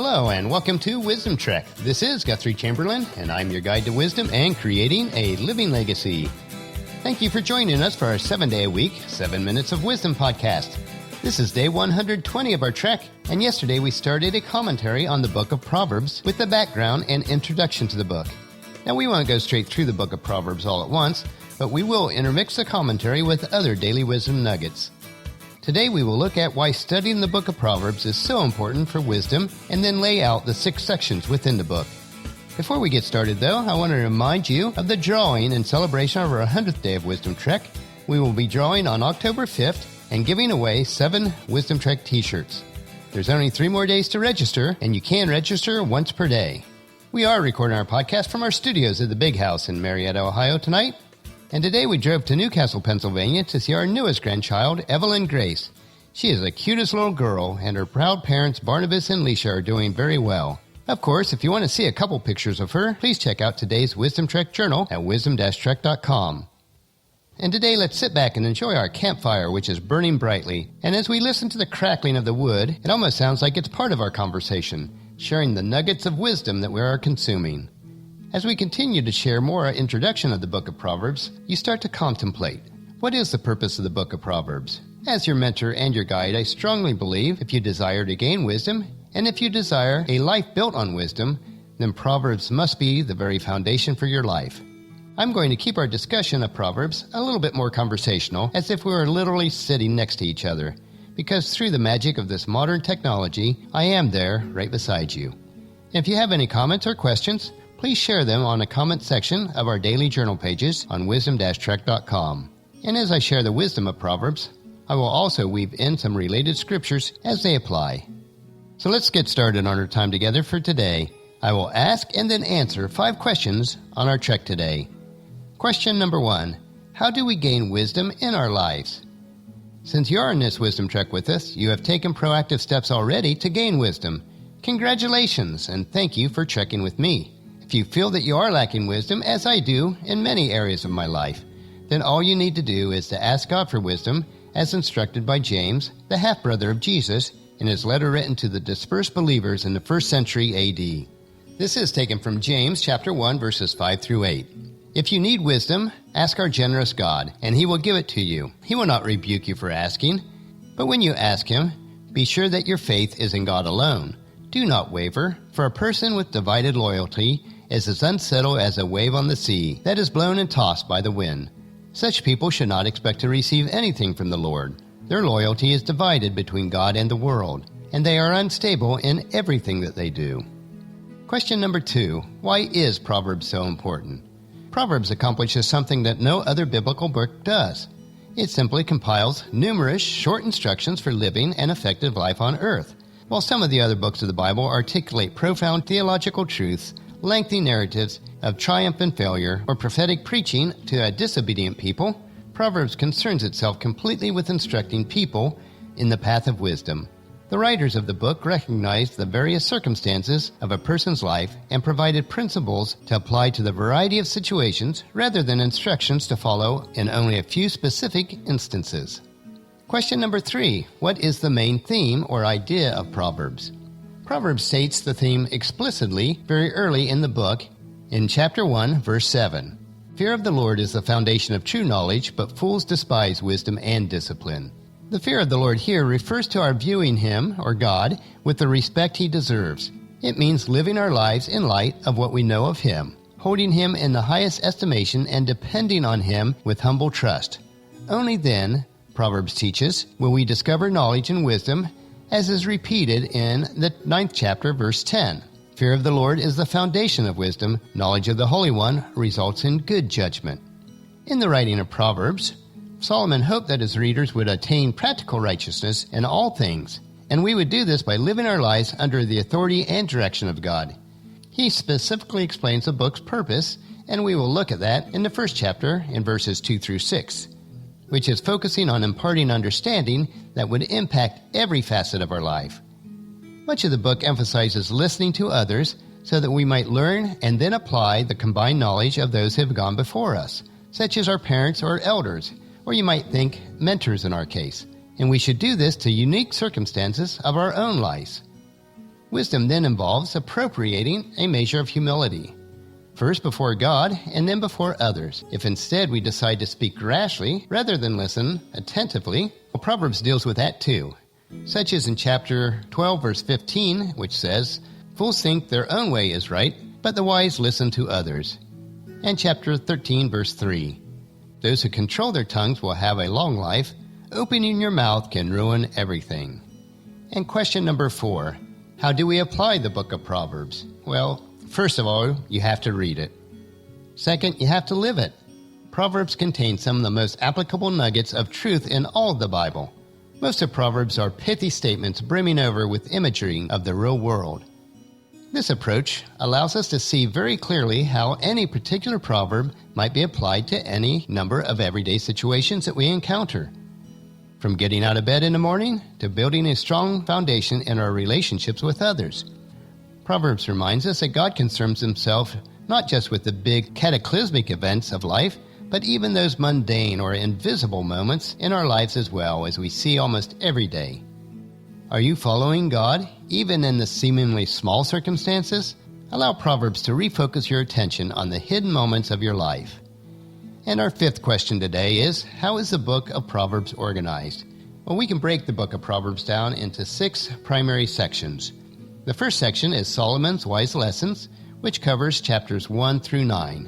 Hello and welcome to Wisdom Trek. This is Guthrie Chamberlain and I'm your guide to wisdom and creating a living legacy. Thank you for joining us for our 7-day-a-week, 7 Minutes of Wisdom podcast. This is day 120 of our trek, and yesterday we started a commentary on the book of Proverbs with the background and introduction to the book. Now we won't go straight through the book of Proverbs all at once, but we will intermix the commentary with other daily wisdom nuggets. Today we will look at why studying the book of Proverbs is so important for wisdom and then lay out the 6 sections within the book. Before we get started though, I want to remind you of the drawing in celebration of our 100th day of Wisdom Trek. We will be drawing on October 5th and giving away 7 Wisdom Trek t-shirts. There's only 3 more days to register, and you can register once per day. We are recording our podcast from our studios at the Big House in Marietta, Ohio tonight. And today we drove to Newcastle, Pennsylvania to see our newest grandchild, Evelyn Grace. She is the cutest little girl, and her proud parents, Barnabas and Leisha, are doing very well. Of course, if you want to see a couple pictures of her, please check out today's Wisdom Trek journal at wisdom-trek.com. And today let's sit back and enjoy our campfire, which is burning brightly. And as we listen to the crackling of the wood, it almost sounds like it's part of our conversation, sharing the nuggets of wisdom that we are consuming. As we continue to share more introduction of the book of Proverbs, you start to contemplate, what is the purpose of the book of Proverbs? As your mentor and your guide, I strongly believe if you desire to gain wisdom, and if you desire a life built on wisdom, then Proverbs must be the very foundation for your life. I'm going to keep our discussion of Proverbs a little bit more conversational, as if we were literally sitting next to each other, because through the magic of this modern technology, I am there right beside you. If you have any comments or questions, please share them on the comment section of our daily journal pages on wisdom-trek.com. And as I share the wisdom of Proverbs, I will also weave in some related scriptures as they apply. So let's get started on our time together for today. I will ask and then answer 5 questions on our trek today. Question number 1. How do we gain wisdom in our lives? Since you are in this wisdom trek with us, you have taken proactive steps already to gain wisdom. Congratulations, and thank you for trekking with me. If you feel that you are lacking wisdom, as I do in many areas of my life, then all you need to do is to ask God for wisdom, as instructed by James, the half-brother of Jesus, in his letter written to the dispersed believers in the 1st century A.D. This is taken from James chapter 1, verses 5 through 8. If you need wisdom, ask our generous God, and he will give it to you. He will not rebuke you for asking. But when you ask him, be sure that your faith is in God alone. Do not waver, for a person with divided loyalty is as unsettled as a wave on the sea that is blown and tossed by the wind. Such people should not expect to receive anything from the Lord. Their loyalty is divided between God and the world, and they are unstable in everything that they do. Question number 2. Why is Proverbs so important? Proverbs accomplishes something that no other biblical book does. It simply compiles numerous short instructions for living an effective life on earth. While some of the other books of the Bible articulate profound theological truths, lengthy narratives of triumph and failure, or prophetic preaching to a disobedient people, Proverbs concerns itself completely with instructing people in the path of wisdom. The writers of the book recognized the various circumstances of a person's life and provided principles to apply to the variety of situations rather than instructions to follow in only a few specific instances. Question number 3. What is the main theme or idea of Proverbs? Proverbs states the theme explicitly very early in the book, in chapter 1, verse 7. Fear of the Lord is the foundation of true knowledge, but fools despise wisdom and discipline. The fear of the Lord here refers to our viewing him, or God, with the respect he deserves. It means living our lives in light of what we know of him, holding him in the highest estimation and depending on him with humble trust. Only then, Proverbs teaches, will we discover knowledge and wisdom, as is repeated in the 9th chapter, verse 10. Fear of the Lord is the foundation of wisdom. Knowledge of the Holy One results in good judgment. In the writing of Proverbs, Solomon hoped that his readers would attain practical righteousness in all things, and we would do this by living our lives under the authority and direction of God. He specifically explains the book's purpose, and we will look at that in the 1st chapter in verses 2 through 6. Which is focusing on imparting understanding that would impact every facet of our life. Much of the book emphasizes listening to others so that we might learn and then apply the combined knowledge of those who have gone before us, such as our parents or elders, or you might think mentors in our case. And we should do this to unique circumstances of our own lives. Wisdom then involves appropriating a measure of humility, first before God and then before others. If instead we decide to speak rashly rather than listen attentively, well, Proverbs deals with that too, such as in chapter 12, verse 15, which says, "Fools think their own way is right, but the wise listen to others." And chapter 13, verse 3, "Those who control their tongues will have a long life. Opening your mouth can ruin everything." And question number 4, how do we apply the book of Proverbs? Well, first of all, you have to read it. Second, you have to live it. Proverbs contain some of the most applicable nuggets of truth in all of the Bible. Most of Proverbs are pithy statements brimming over with imagery of the real world. This approach allows us to see very clearly how any particular proverb might be applied to any number of everyday situations that we encounter. From getting out of bed in the morning to building a strong foundation in our relationships with others. Proverbs reminds us that God concerns himself not just with the big cataclysmic events of life, but even those mundane or invisible moments in our lives as well, as we see almost every day. Are you following God, even in the seemingly small circumstances? Allow Proverbs to refocus your attention on the hidden moments of your life. And our 5th question today is, how is the book of Proverbs organized? Well, we can break the book of Proverbs down into 6 primary sections. The first section is Solomon's Wise Lessons, which covers chapters 1 through 9.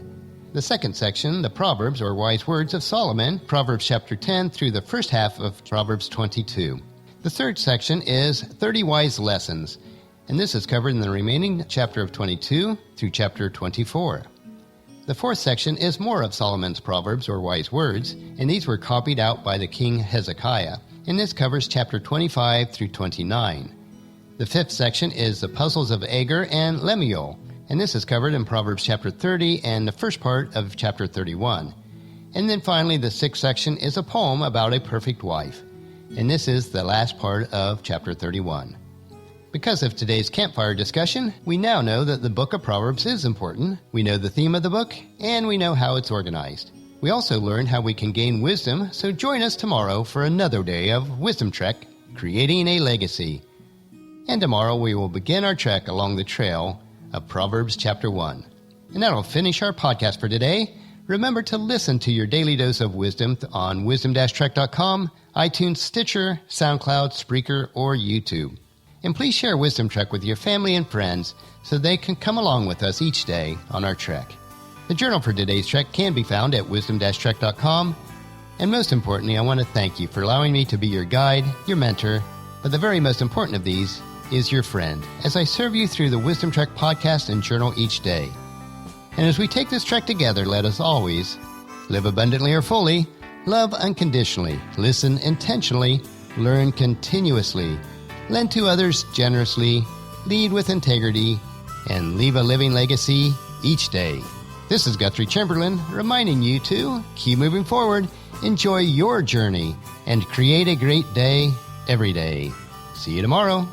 The second section, the Proverbs or Wise Words of Solomon, Proverbs chapter 10 through the first half of Proverbs 22. The third section is 30 Wise Lessons, and this is covered in the remaining chapter of 22 through chapter 24. The fourth section is more of Solomon's Proverbs or Wise Words, and these were copied out by the King Hezekiah, and this covers chapter 25 through 29. The fifth section is the Puzzles of Agur and Lemuel, and this is covered in Proverbs chapter 30 and the first part of chapter 31. And then finally, the sixth section is a poem about a perfect wife, and this is the last part of chapter 31. Because of today's campfire discussion, we now know that the book of Proverbs is important, we know the theme of the book, and we know how it's organized. We also learned how we can gain wisdom, so join us tomorrow for another day of Wisdom Trek, Creating a Legacy. And tomorrow we will begin our trek along the trail of Proverbs chapter 1. And that'll finish our podcast for today. Remember to listen to your daily dose of wisdom on wisdom-trek.com, iTunes, Stitcher, SoundCloud, Spreaker, or YouTube. And please share Wisdom Trek with your family and friends so they can come along with us each day on our trek. The journal for today's trek can be found at wisdom-trek.com. And most importantly, I want to thank you for allowing me to be your guide, your mentor, but the very most important of these is your friend, as I serve you through the Wisdom Trek podcast and journal each day. And as we take this trek together, let us always live abundantly or fully, love unconditionally, listen intentionally, learn continuously, lend to others generously, lead with integrity, and leave a living legacy each day. This is Guthrie Chamberlain reminding you to keep moving forward, enjoy your journey, and create a great day every day. See you tomorrow.